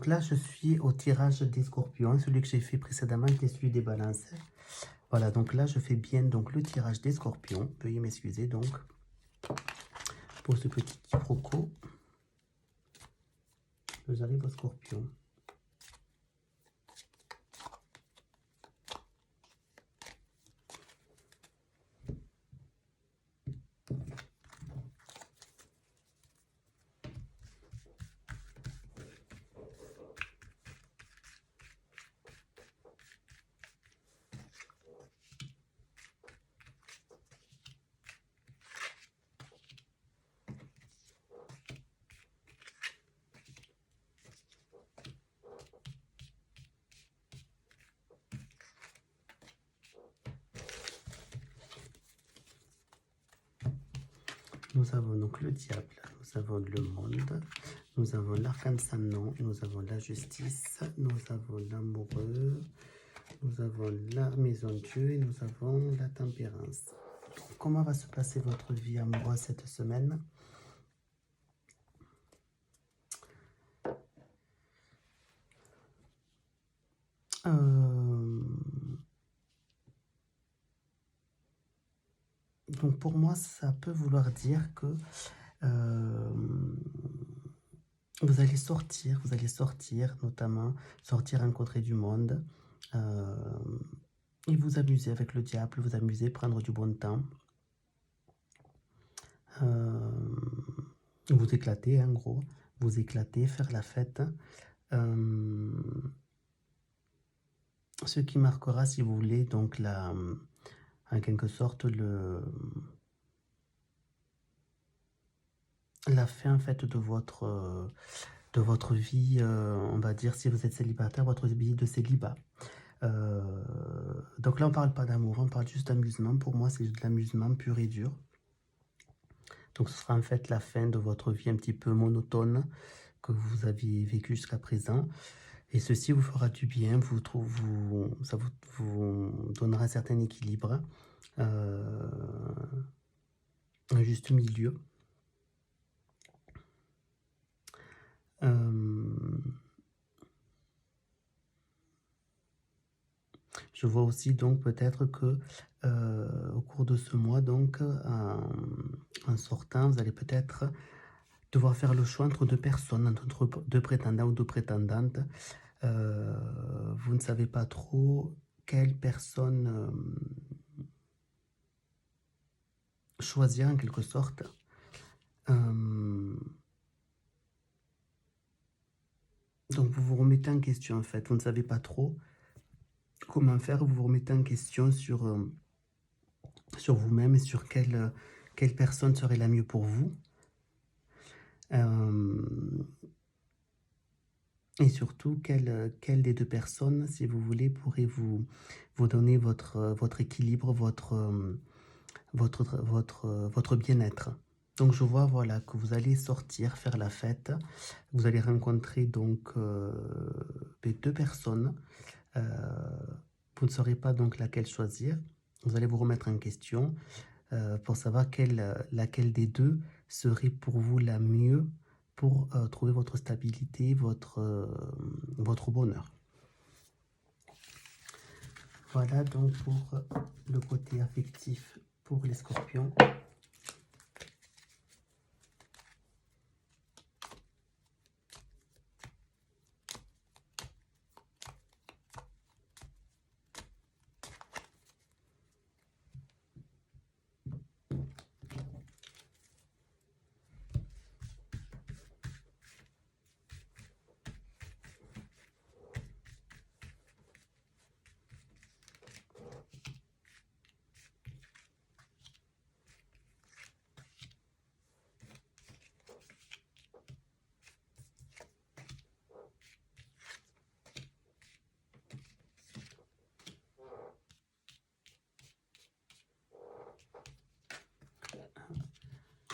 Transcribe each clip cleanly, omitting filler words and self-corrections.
Donc là, je suis au tirage des scorpions, celui que j'ai fait précédemment qui est celui des balances. Voilà, donc là, je fais bien donc le tirage des scorpions. Veuillez m'excuser donc pour ce petit quiproquo. J'arrive au scorpion. Nous avons donc le diable, nous avons le monde, nous avons l'arcane sans nom, nous avons la justice, nous avons l'amoureux, nous avons la maison de Dieu et nous avons la tempérance. Donc, comment va se passer votre vie amoureuse cette semaine? Donc pour moi, ça peut vouloir dire que vous allez sortir, notamment sortir rencontrer du monde et vous amuser avec le diable, vous amuser, prendre du bon temps, vous éclater en gros, vous éclater, faire la fête. Ce qui marquera, si vous voulez, donc en quelque sorte la fin en fait de votre vie, on va dire, si vous êtes célibataire, votre vie de célibat. Donc là, on parle pas d'amour, on parle juste d'amusement. Pour moi, c'est de l'amusement pur et dur. Donc ce sera en fait la fin de votre vie un petit peu monotone que vous aviez vécu jusqu'à présent. Et ceci vous fera du bien, ça vous donnera un certain équilibre, un juste milieu. Je vois aussi donc peut-être que au cours de ce mois, donc en sortant, vous allez peut-être devoir faire le choix entre deux personnes, entre deux prétendants ou deux prétendantes. Vous ne savez pas trop quelle personne choisir en quelque sorte. Donc vous vous remettez en question en fait, vous ne savez pas trop comment faire, vous vous remettez en question sur vous-même et sur quelle personne serait la mieux pour vous. Et surtout, quelle des deux personnes, si vous voulez, pourrait vous donner votre équilibre, votre bien-être. Donc je vois, voilà, que vous allez sortir, faire la fête. Vous allez rencontrer donc deux personnes. Vous ne saurez pas donc laquelle choisir. Vous allez vous remettre en question pour savoir laquelle des deux serait pour vous la mieux pour trouver votre stabilité, votre bonheur. Voilà donc pour le côté affectif pour les scorpions.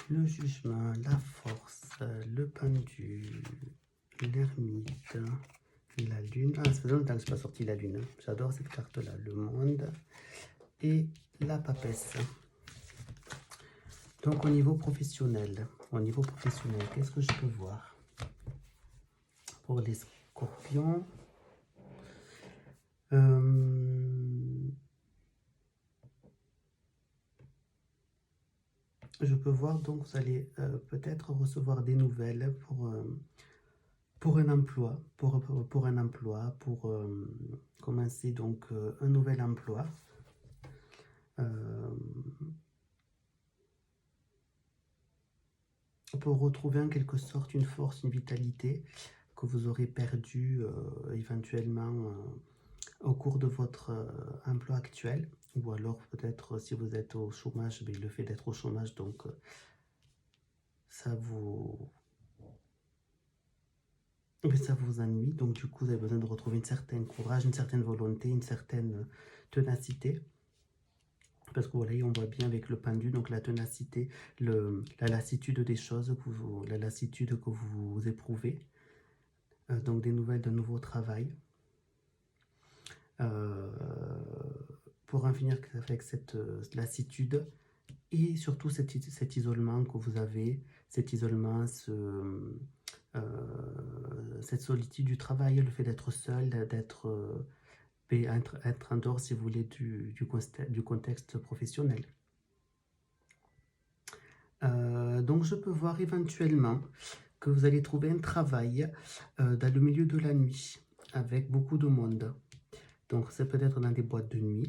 Le jugement, la force, le pendule, l'ermite, la lune. Ah, ça fait longtemps que je n'ai pas sorti la lune. J'adore cette carte-là. Le monde et la papesse. Donc au niveau professionnel, qu'est-ce que je peux voir pour les Scorpion. Je peux voir donc vous allez peut-être recevoir des nouvelles pour un emploi, pour un emploi, pour commencer donc un nouvel emploi. Pour retrouver en quelque sorte une force, une vitalité que vous aurez perdue éventuellement au cours de votre emploi actuel, ou alors peut-être si vous êtes au chômage, le fait d'être au chômage, donc ça vous ennuie, donc du coup vous avez besoin de retrouver un certain courage, une certaine volonté, une certaine ténacité. Parce que voilà, on voit bien avec le pendu, donc la ténacité, la lassitude des choses, la lassitude que vous éprouvez. Donc des nouvelles de nouveau travail. Pour en finir avec cette lassitude et surtout cet isolement que vous avez, cet isolement, cette solitude du travail, le fait d'être seul, d'être être en dehors, si vous voulez, du contexte professionnel. Donc je peux voir éventuellement que vous allez trouver un travail dans le milieu de la nuit, avec beaucoup de monde. Donc c'est peut-être dans des boîtes de nuit,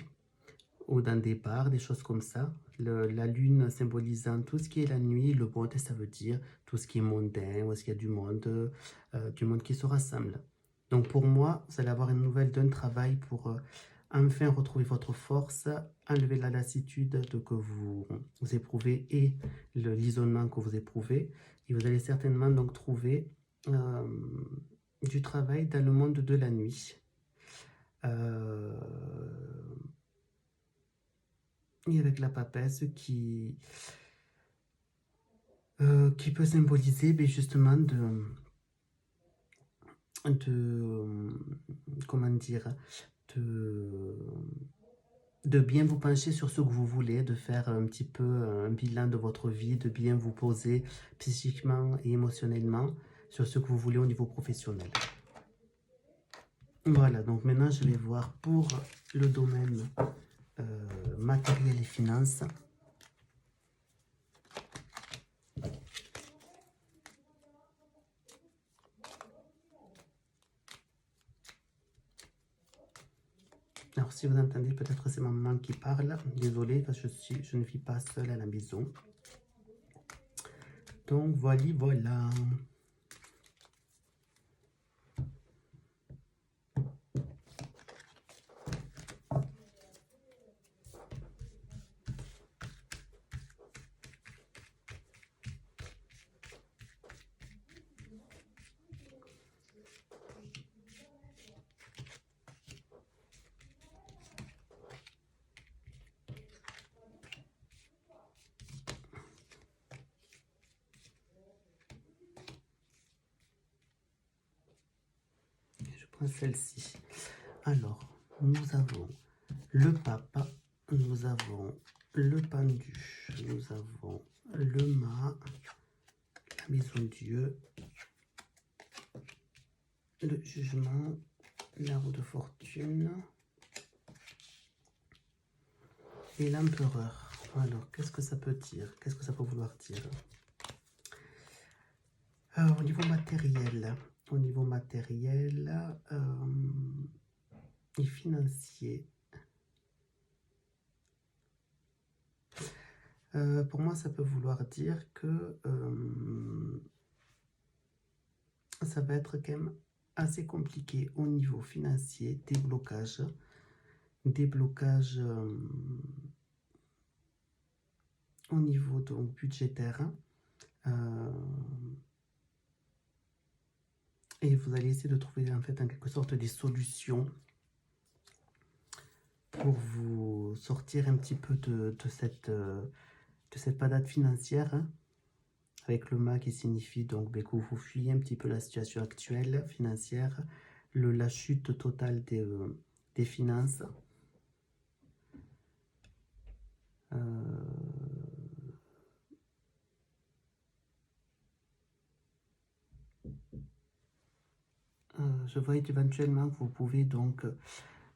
ou dans des bars, des choses comme ça. La lune symbolisant tout ce qui est la nuit, le monde, ça veut dire tout ce qui est mondain, où est-ce qu'il y a du monde qui se rassemble. Donc pour moi, vous allez avoir une nouvelle d'un travail pour enfin retrouver votre force, enlever la lassitude que vous éprouvez et l'isolement que vous éprouvez. Et vous allez certainement donc trouver du travail dans le monde de la nuit. Et avec la papesse qui peut symboliser justement comment dire, de bien vous pencher sur ce que vous voulez, de faire un petit peu un bilan de votre vie, de bien vous poser psychiquement et émotionnellement sur ce que vous voulez au niveau professionnel. Voilà, donc maintenant je vais voir pour le domaine matériel et finances. Alors si vous entendez peut-être c'est ma maman qui parle, désolé parce que je ne vis pas seule à la maison. Donc voilà. Je prends celle-ci. Alors, nous avons le pape, nous avons le pendu, nous avons le mât, la maison Dieu, le jugement, la roue de fortune et l'empereur. Alors, qu'est-ce que ça peut dire? Qu'est-ce que ça peut vouloir dire? Au niveau matériel et financier, pour moi, ça peut vouloir dire que ça va être quand même assez compliqué au niveau financier, des blocages au niveau donc budgétaire. Et vous allez essayer de trouver en fait en quelque sorte des solutions pour vous sortir un petit peu de cette panade financière, hein, avec le mât qui signifie donc que vous fuyez un petit peu la situation actuelle financière, la chute totale des finances. Je vois éventuellement que vous pouvez donc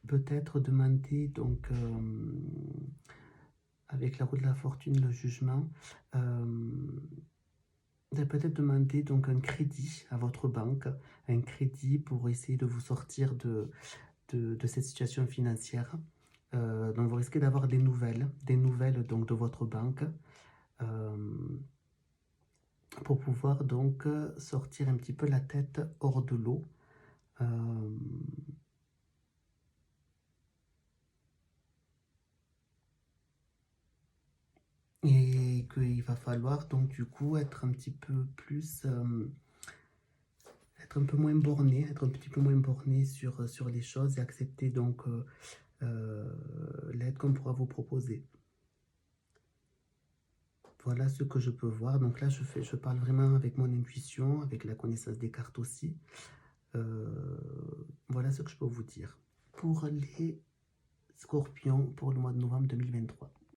peut-être demander donc avec la roue de la fortune, le jugement, peut-être demander donc un crédit à votre banque, un crédit pour essayer de vous sortir de cette situation financière. Donc vous risquez d'avoir des nouvelles donc de votre banque pour pouvoir donc sortir un petit peu la tête hors de l'eau. Et qu'il va falloir donc du coup être un petit peu plus, être un peu moins borné, être un petit peu moins borné sur les choses et accepter donc l'aide qu'on pourra vous proposer. Voilà ce que je peux voir. Donc là, je parle vraiment avec mon intuition, avec la connaissance des cartes aussi. Voilà ce que je peux vous dire. Pour les scorpions, pour le mois de novembre 2023.